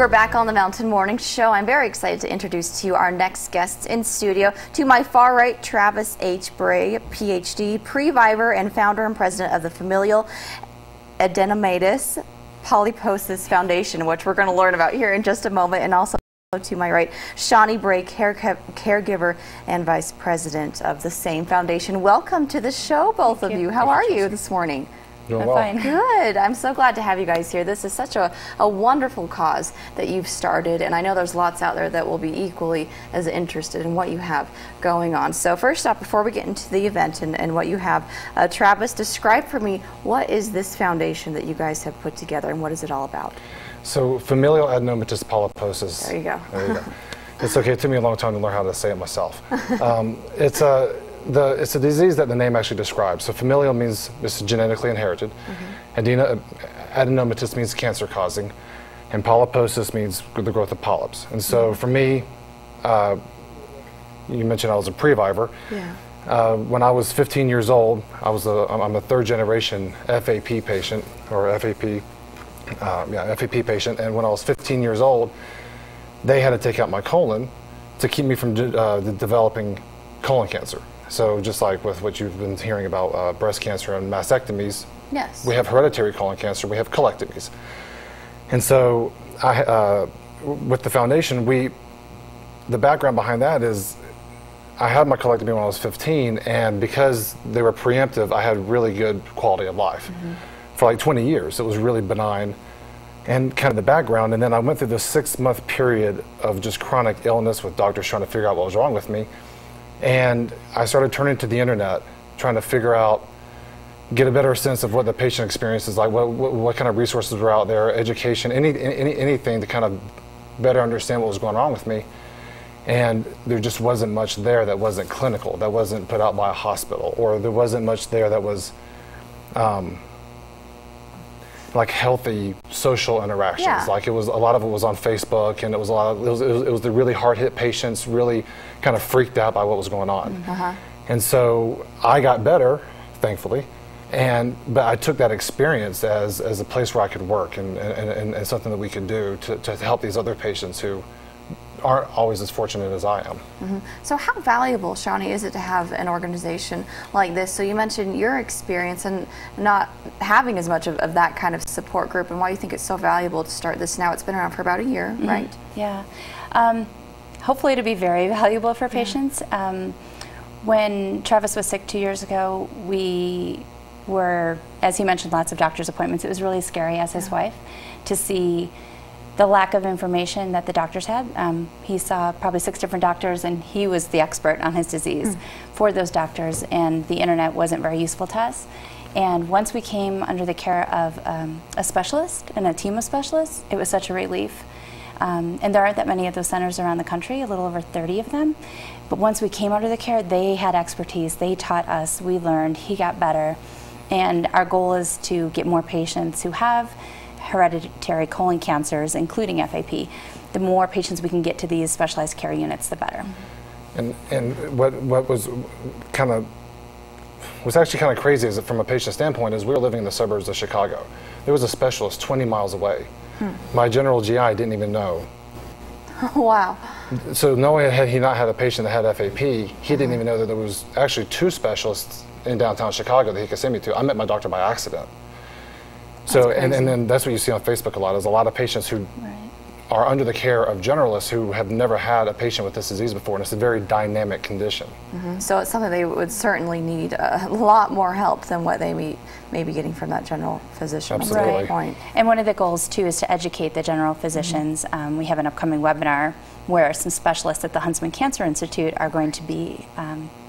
are back on the Mountain Morning Show. I'm very excited to introduce to you our next guests in studio. To my far right, Travis H. Bray, PhD, Previver, and founder and president of the Familial Adenomatous Polyposis Foundation, which we're going to learn about here in just a moment. And also to my right, Shawnie Bray, caregiver and vice president of the same foundation. Welcome to the show, both of you. How are you this morning? Doing well. Fine. Good. I'm so glad to have you guys here. This is such a wonderful cause that you've started, and I know there's lots out there that will be equally as interested in what you have going on. So first up, before we get into the event and what you have, Travis, describe for me, what is this foundation that you guys have put together and what is it all about? So, Familial Adenomatous Polyposis. There you go. There you go. It's okay. It took me a long time to learn how to say it myself. It's a disease that the name actually describes. So familial means it's genetically inherited. Adenomatous means cancer causing. And polyposis means the growth of polyps. And so for me, you mentioned I was a Previver. Yeah. When I was 15 years old, I'm a third generation F.A.P. patient, or F.A.P. F.A.P. patient. And when I was 15 years old, they had to take out my colon to keep me from developing colon cancer. So just like with what you've been hearing about breast cancer and mastectomies, yes, we have hereditary colon cancer, we have colectomies. And so with the foundation, the background behind that is I had my colectomy when I was 15, and because they were preemptive, I had really good quality of life. For like 20 years. It was really benign and kind of the background. And then I went through this 6-month period of just chronic illness with doctors trying to figure out what was wrong with me. And I started turning to the internet, trying to figure out, get a better sense of what the patient experience is like, what kind of resources were out there, education, anything to kind of better understand what was going on with me. And there just wasn't much there that wasn't clinical, that wasn't put out by a hospital, or there wasn't much there that was like healthy social interactions. Yeah. Like a lot of it was on Facebook, and it was the really hard hit patients really kind of freaked out by what was going on. And so I got better, thankfully, but I took that experience as a place where I could work and something that we could do to help these other patients who aren't always as fortunate as I am. So how valuable, Shawnie, is it to have an organization like this? So you mentioned your experience and not having as much of that kind of support group, and why you think it's so valuable to start this now. It's been around for about a year, right? Yeah. Hopefully to be very valuable for patients. When Travis was sick 2 years ago, we were, as he mentioned, lots of doctor's appointments. It was really scary as his wife to see the lack of information that the doctors had. He saw probably 6 different doctors, and he was the expert on his disease for those doctors, and the internet wasn't very useful to us. And once we came under the care of a specialist and a team of specialists, it was such a relief. And there aren't that many of those centers around the country, a little over 30 of them. But once we came under the care, they had expertise, they taught us, we learned, he got better. And our goal is to get more patients who have hereditary colon cancers, including F.A.P. The more patients we can get to these specialized care units, the better. And what was actually kind of crazy is that from a patient standpoint is we were living in the suburbs of Chicago. There was a specialist 20 miles away. My general GI didn't even know. Wow. So knowing had he not had a patient that had F.A.P., he didn't even know that there was actually 2 specialists in downtown Chicago that he could send me to. I met my doctor by accident. So, and then that's what you see on Facebook a lot, is a lot of patients who are under the care of generalists who have never had a patient with this disease before, and it's a very dynamic condition. So it's something they would certainly need a lot more help than what they may be getting from that general physician. Absolutely. Point. And one of the goals, too, is to educate the general physicians. We have an upcoming webinar where some specialists at the Huntsman Cancer Institute are going to be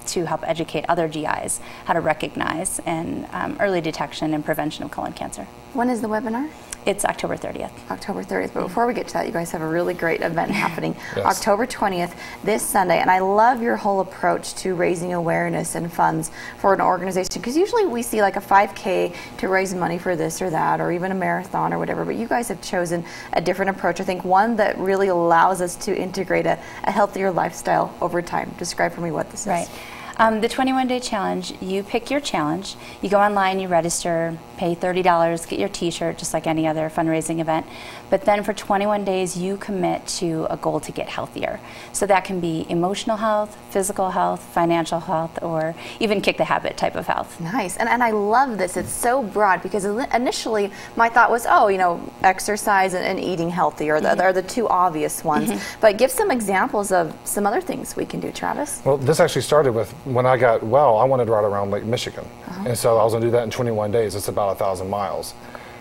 to help educate other GIs how to recognize and early detection and prevention of colon cancer. When is the webinar? It's October 30th. October 30th. But before we get to that, you guys have a really great event happening Yes. October 20th, this Sunday. And I love your whole approach to raising awareness and funds for an organization, because usually we see like a 5K to raise money for this or that, or even a marathon or whatever. But you guys have chosen a different approach. I think one that really allows us to integrate a healthier lifestyle over time. Describe for me what this is. Right. The 21-day challenge, you pick your challenge, you go online, you register, pay $30, get your t-shirt, just like any other fundraising event. But then for 21 days, you commit to a goal to get healthier. So that can be emotional health, physical health, financial health, or even kick the habit type of health. Nice. And I love this. It's so broad, because initially my thought was, oh, you know, exercise and eating healthy are the two obvious ones. But give some examples of some other things we can do, Travis. Well, this actually started with when I got well, I wanted to ride around Lake Michigan. And so I was going to do that in 21 days. It's about 1,000 miles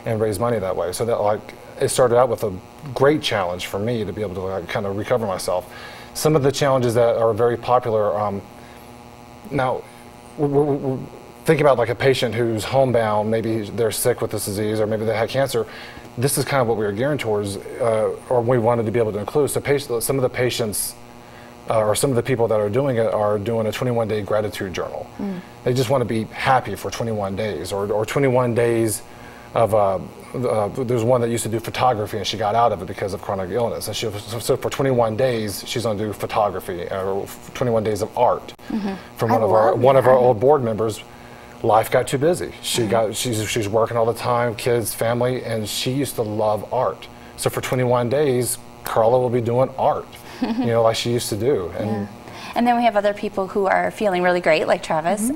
and raise money that way. So that, like, it started out with a great challenge for me to be able to, like, kind of recover myself. Some of the challenges that are very popular, now, we're thinking about like a patient who's homebound, maybe they're sick with this disease, or maybe they had cancer. This is kind of what we were gearing towards, or we wanted to be able to include. So some of the patients, or some of the people that are doing it, are doing a 21-day gratitude journal. They just want to be happy for 21 days, or 21 days of, there's one that used to do photography, and she got out of it because of chronic illness. And so for 21 days, she's going to do photography, or 21 days of art. From one of our old board members, life got too busy. She's working all the time, kids, family, and she used to love art. So for 21 days, Carla will be doing art, you know, like she used to do. And then we have other people who are feeling really great, like Travis,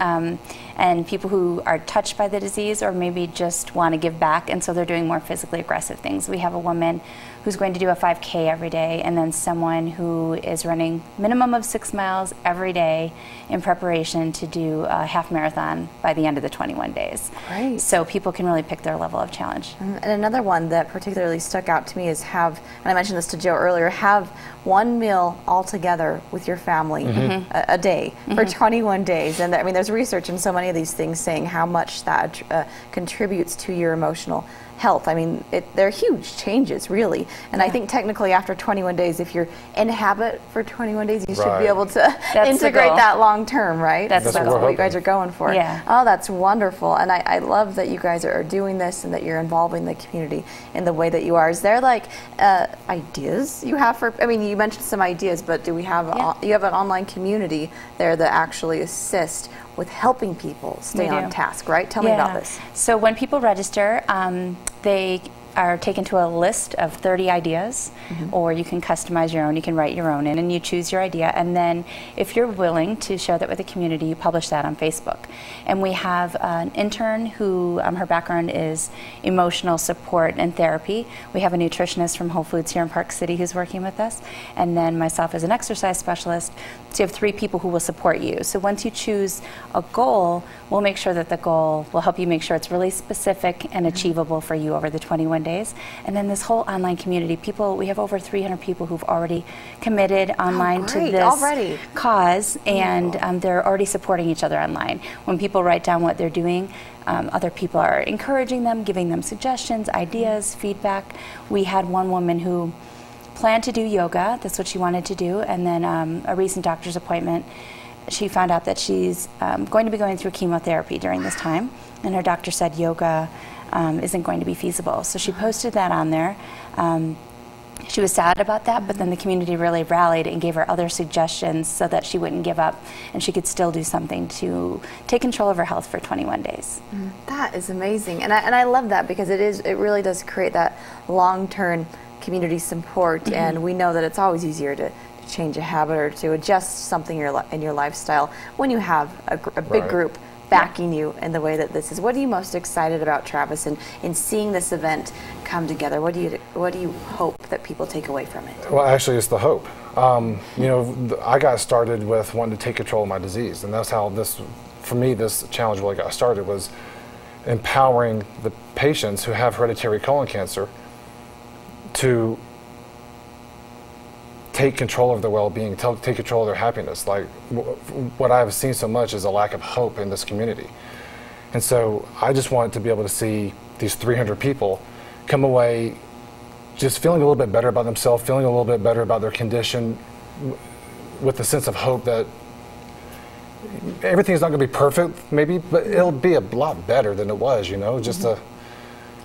and people who are touched by the disease, or maybe just want to give back, and so they're doing more physically aggressive things. We have a woman who's going to do a 5K every day, and then someone who is running minimum of 6 miles every day in preparation to do a half marathon by the end of the 21 days. Great. So people can really pick their level of challenge. And another one that particularly stuck out to me is and I mentioned this to Joe earlier, have one meal all together with your family a day for 21 days. And I mean, there's research in so many of these things saying how much that contributes to your emotional health. I mean, they're huge changes, really. And I think technically after 21 days, if you're in habit for 21 days, you should be able to integrate that long term, right? That's what you guys are going for. Yeah. Oh, that's wonderful. And I love that you guys are doing this and that you're involving the community in the way that you are. Is there like ideas you have for, I mean, you mentioned some ideas, but do we have, you have an online community there that actually assist with helping people stay on task, right? Tell me about this. So when people register, they are taken to a list of 30 ideas, or you can customize your own, you can write your own in, and you choose your idea, and then if you're willing to share that with the community, you publish that on Facebook. And we have an intern who, her background is emotional support and therapy. We have a nutritionist from Whole Foods here in Park City who's working with us, and then myself as an exercise specialist. So you have 3 people who will support you. So once you choose a goal, we'll make sure that the goal will help you make sure it's really specific and achievable for you over the 21 days. And then this whole online community, we have over 300 people who've already committed online to this cause, and they're already supporting each other online. When people write down what they're doing, other people are encouraging them, giving them suggestions, ideas, feedback. We had one woman who planned to do yoga, that's what she wanted to do, and then a recent doctor's appointment, she found out that she's going to be going through chemotherapy during this time, and her doctor said yoga isn't going to be feasible. So she posted that on there. She was sad about that, but then the community really rallied and gave her other suggestions so that she wouldn't give up and she could still do something to take control of her health for 21 days. That is amazing, and I love that, because it really does create that long-term community support, and we know that it's always easier to change a habit or to adjust something in your lifestyle when you have a big group backing you in the way that this is. What are you most excited about, Travis, in seeing this event come together? What do you hope that people take away from it? Well, actually, it's the hope. You know, I got started with wanting to take control of my disease, and that's how for me, this challenge really got started, was empowering the patients who have hereditary colon cancer to take control of their well-being, take control of their happiness. Like, what I've seen so much is a lack of hope in this community. And so I just wanted to be able to see these 300 people come away just feeling a little bit better about themselves, feeling a little bit better about their condition, with a sense of hope that everything's not going to be perfect, maybe, but it'll be a lot better than it was, you know, just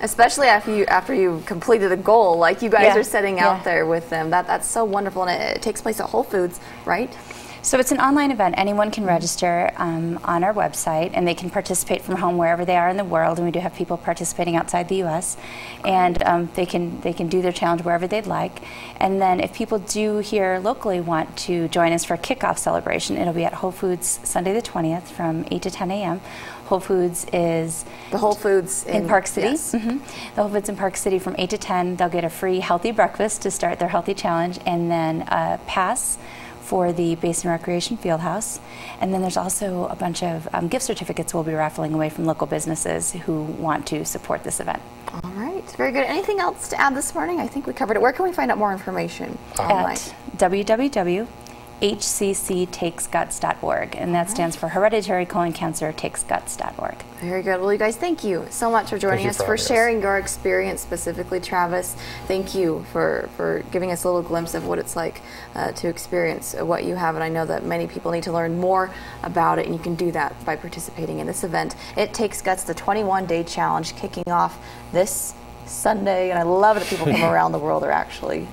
especially after you completed a goal like you guys are setting out there with them. That's so wonderful, and it takes place at Whole Foods, right? So it's an online event. Anyone can register on our website, and they can participate from home wherever they are in the world. And we do have people participating outside the U.S. And they can do their challenge wherever they'd like. And then if people do here locally want to join us for a kickoff celebration, it'll be at Whole Foods Sunday the 20th from 8 to 10 a.m. Whole Foods is the Whole Foods in Park City. Yes. The Whole Foods in Park City from 8 to 10. They'll get a free healthy breakfast to start their healthy challenge, and then a pass for the Basin Recreation Fieldhouse. And then there's also a bunch of gift certificates we'll be raffling away from local businesses who want to support this event. All right, very good. Anything else to add this morning? I think we covered it. Where can we find out more information online? At www.hcctakesguts.org, and that stands for Hereditary Colon Cancer Takes Guts.org. Very good. Well, you guys, thank you so much for joining us, for sharing your experience, specifically Travis. Thank you for giving us a little glimpse of what it's like to experience what you have, and I know that many people need to learn more about it, and you can do that by participating in this event. It Takes Guts, the 21-day challenge, kicking off this Sunday, and I love that people from around the world are actually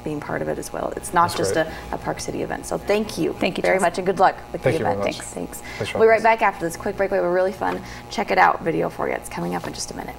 being part of it as well. It's not just a Park City event. So thank you very much, and good luck with the event. Thanks. We'll be right back after this quick break. We have a really fun check it out video for you. It's coming up in just a minute.